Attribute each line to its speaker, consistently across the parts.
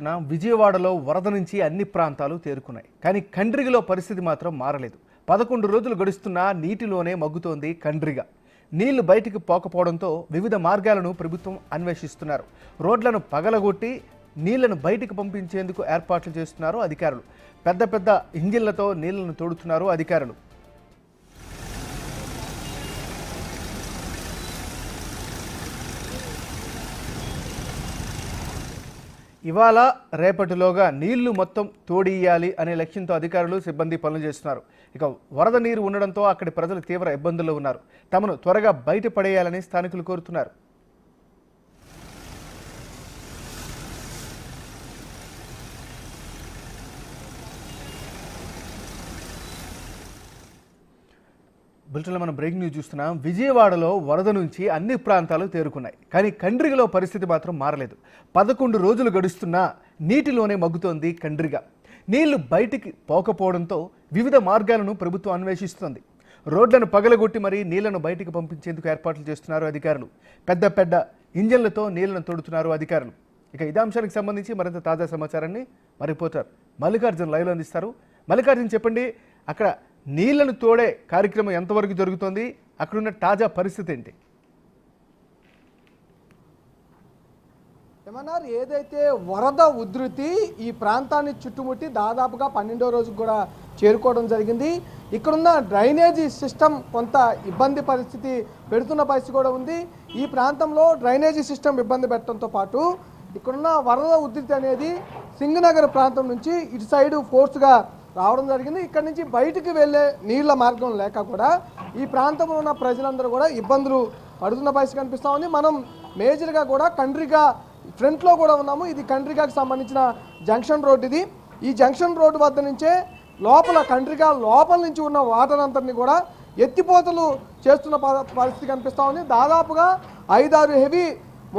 Speaker 1: చూస్తున్నాం. విజయవాడలో వరద నుంచి అన్ని ప్రాంతాలు తేరుకున్నాయి. కానీ కండ్రిగలో పరిస్థితి మాత్రం మారలేదు. 11 రోజులు గడుస్తున్నా నీటిలోనే మగ్గుతోంది కండ్రిగ. నీళ్లు బయటికి పోకపోవడంతో వివిధ మార్గాలను ప్రభుత్వం అన్వేషిస్తున్నారు. రోడ్లను పగలగొట్టి నీళ్లను బయటికి పంపించేందుకు ఏర్పాట్లు చేస్తున్నారు అధికారులు. పెద్ద పెద్ద ఇంజిన్లతో నీళ్లను తోడుతున్నారు అధికారులు. ఇవాళ రేపటిలోగా నీళ్లు మొత్తం తోడియాలి అనే లక్ష్యంతో అధికారులు సిబ్బంది పనులు చేస్తున్నారు. ఇక వరద నీరు ఉండడంతో అక్కడి ప్రజలు తీవ్ర ఇబ్బందుల్లో ఉన్నారు. తమను త్వరగా బయటపడేయాలని స్థానికులు కోరుతున్నారు. బులెటిన్లో మనం బ్రేకింగ్ న్యూస్ చూస్తున్నాం. విజయవాడలో వరద నుంచి అన్ని ప్రాంతాలు తేరుకున్నాయి. కానీ కండ్రిగలో పరిస్థితి మాత్రం మారలేదు. 11 రోజులు గడుస్తున్నా నీటిలోనే మగ్గుతోంది కండ్రిగ. నీళ్లు బయటికి పోకపోవడంతో వివిధ మార్గాలను ప్రభుత్వం అన్వేషిస్తోంది. రోడ్లను పగలగొట్టి మరీ నీళ్లను బయటికి పంపించేందుకు ఏర్పాట్లు చేస్తున్నారు అధికారులు. పెద్ద పెద్ద ఇంజన్లతో నీళ్లను తోడుతున్నారు అధికారులు. ఇక ఇదే అంశానికి సంబంధించి మరింత తాజా సమాచారాన్ని మా రిపోర్టర్ మల్లికార్జున్ లైవ్లో అందిస్తారు. మల్లికార్జున్, చెప్పండి, అక్కడ నీళ్లను తోడే కార్యక్రమం ఎంతవరకు జరుగుతోంది? అక్కడున్న తాజా పరిస్థితి ఏంటి?
Speaker 2: ఏమన్నారు, ఏదైతే వరద ఉధృతి ఈ ప్రాంతాన్ని చుట్టుముట్టి దాదాపుగా 12వ రోజుకు కూడా చేరుకోవడం జరిగింది. ఇక్కడున్న డ్రైనేజీ సిస్టమ్ కొంత ఇబ్బంది పరిస్థితి పెడుతున్న పరిస్థితి కూడా ఉంది. ఈ ప్రాంతంలో డ్రైనేజీ సిస్టమ్ ఇబ్బంది పెట్టడంతో పాటు ఇక్కడున్న వరద ఉధృతి అనేది సింగనగర్ ప్రాంతం నుంచి ఇటు సైడు ఫోర్స్గా రావడం జరిగింది. ఇక్కడ నుంచి బయటికి వెళ్ళే నీళ్ల మార్గం లేక కూడా ఈ ప్రాంతంలో ఉన్న ప్రజలందరూ కూడా ఇబ్బందులు పడుతున్న పరిస్థితి కనిపిస్తూ ఉంది. మనం మేజర్గా కూడా కండ్రిగా ఫ్రంట్లో కూడా ఉన్నాము. ఇది కండ్రిగాకి సంబంధించిన జంక్షన్ రోడ్. ఇది ఈ జంక్షన్ రోడ్డు వద్ద నుంచే లోపల కండ్రిగా లోపల నుంచి ఉన్న వాటర్ అంతటిని కూడా ఎత్తిపోతలు చేస్తున్న పరిస్థితి కనిపిస్తూ ఉంది. దాదాపుగా 5-6 హెవీ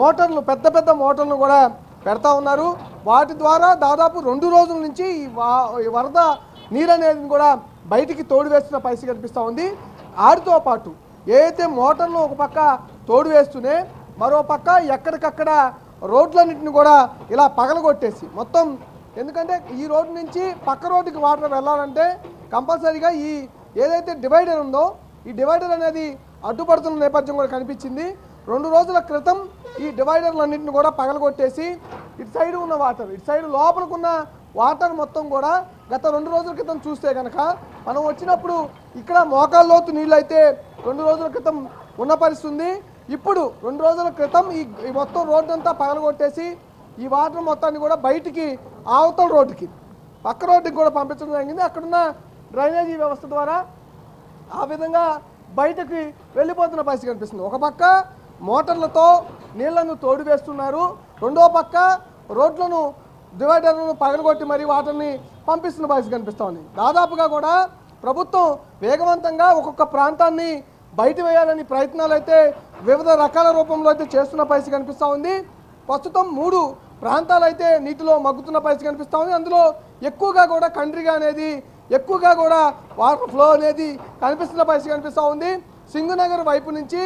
Speaker 2: మోటార్లు, పెద్ద పెద్ద మోటార్లు కూడా పెడతా ఉన్నారు. వాటి ద్వారా దాదాపు 2 రోజుల నుంచి ఈ వరద నీరు అనేది కూడా బయటికి తోడు వేస్తున్న పరిస్థితి కనిపిస్తూ ఉంది. వాటితో పాటు ఏదైతే మోటార్లు ఒక పక్క తోడు వేస్తూనే మరో పక్క ఎక్కడికక్కడ రోడ్లన్నింటిని కూడా ఇలా పగలగొట్టేసి మొత్తం, ఎందుకంటే ఈ రోడ్డు నుంచి పక్క రోడ్డుకి వాటర్ వెళ్ళాలంటే కంపల్సరీగా ఈ ఏదైతే డివైడర్ ఉందో ఈ డివైడర్ అనేది అడ్డుపడుతున్న నేపథ్యం కూడా కనిపించింది. 2 రోజుల క్రితం ఈ డివైడర్లన్నింటిని కూడా పగలగొట్టేసి ఇటు సైడ్ ఉన్న వాటర్, ఇటు సైడ్ లోపలికున్న వాటర్ మొత్తం కూడా గత 2 రోజుల క్రితం చూస్తే కనుక మనం వచ్చినప్పుడు ఇక్కడ మోకాల్లోతు నీళ్ళు అయితే 2 రోజుల క్రితం ఉన్న పరిస్థితి ఉంది. ఇప్పుడు 2 రోజుల క్రితం ఈ మొత్తం రోడ్డు అంతా పగలగొట్టేసి ఈ వాటర్ మొత్తాన్ని కూడా బయటికి అవతల రోడ్డుకి, పక్క రోడ్డుకి కూడా పంపించడం జరిగింది. అక్కడున్న డ్రైనేజీ వ్యవస్థ ద్వారా ఆ విధంగా బయటకి వెళ్ళిపోతున్న పరిస్థితి కనిపిస్తుంది. ఒక పక్క మోటార్లతో నీళ్లను తోడు వేస్తున్నారు, రెండో పక్క రోడ్లను డివైడర్లను పగలగొట్టి మరి వాటిని పంపిస్తున్న పరిస్థితి కనిపిస్తోంది. దాదాపుగా కూడా ప్రభుత్వం వేగవంతంగా ఒక్కొక్క ప్రాంతాన్ని బయట వేయాలని ప్రయత్నాలు అయితే వివిధ రకాల రూపంలో అయితే చేస్తున్న పరిస్థితి కనిపిస్తూ ఉంది. ప్రస్తుతం 3 ప్రాంతాలు అయితే నీటిలో మగ్గుతున్న పరిస్థితి కనిపిస్తూ ఉంది. అందులో ఎక్కువగా కూడా కండ్రిగా అనేది ఎక్కువగా కూడా వాటర్ ఫ్లో అనేది కనిపిస్తున్న పరిస్థితి కనిపిస్తూ ఉంది. సింగనగర్ వైపు నుంచి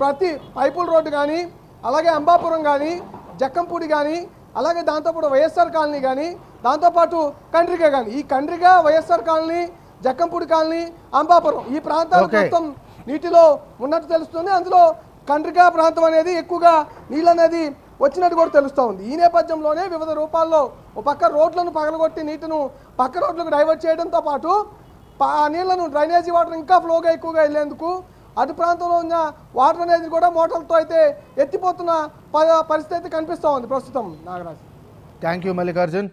Speaker 2: ప్రతి పైపుల్ రోడ్డు కానీ, అలాగే అంబాపురం కానీ, జక్కంపూడి కానీ, అలాగే దాంతోపాటు వైఎస్ఆర్ కాలనీ కానీ, దాంతోపాటు కండ్రిగా కానీ, ఈ కండ్రిగా, వైఎస్ఆర్ కాలనీ, జక్కంపూడి కాలనీ, అంబాపురం ఈ ప్రాంతాలు మొత్తం నీటిలో ఉన్నట్టు తెలుస్తుంది. అందులో కండ్రిగా ప్రాంతం అనేది ఎక్కువగా నీళ్ళు అనేది వచ్చినట్టు కూడా తెలుస్తూ ఉంది. ఈ నేపథ్యంలోనే వివిధ రూపాల్లో ఒక పక్క రోడ్లను పగలగొట్టి నీటిను పక్క రోడ్లకు డైవర్ట్ చేయడంతో పాటు ఆ నీళ్లను డ్రైనేజీ వాటర్ ఇంకా ఫ్లోగా ఎక్కువగా వెళ్ళేందుకు అటు ప్రాంతంలో ఉన్న వాటర్ అనేది కూడా మోటార్లతో అయితే ఎత్తిపోతున్న పరిస్థితి అయితే కనిపిస్తూ ఉంది ప్రస్తుతం. Nagaraj,
Speaker 1: thank you Mallikarjun.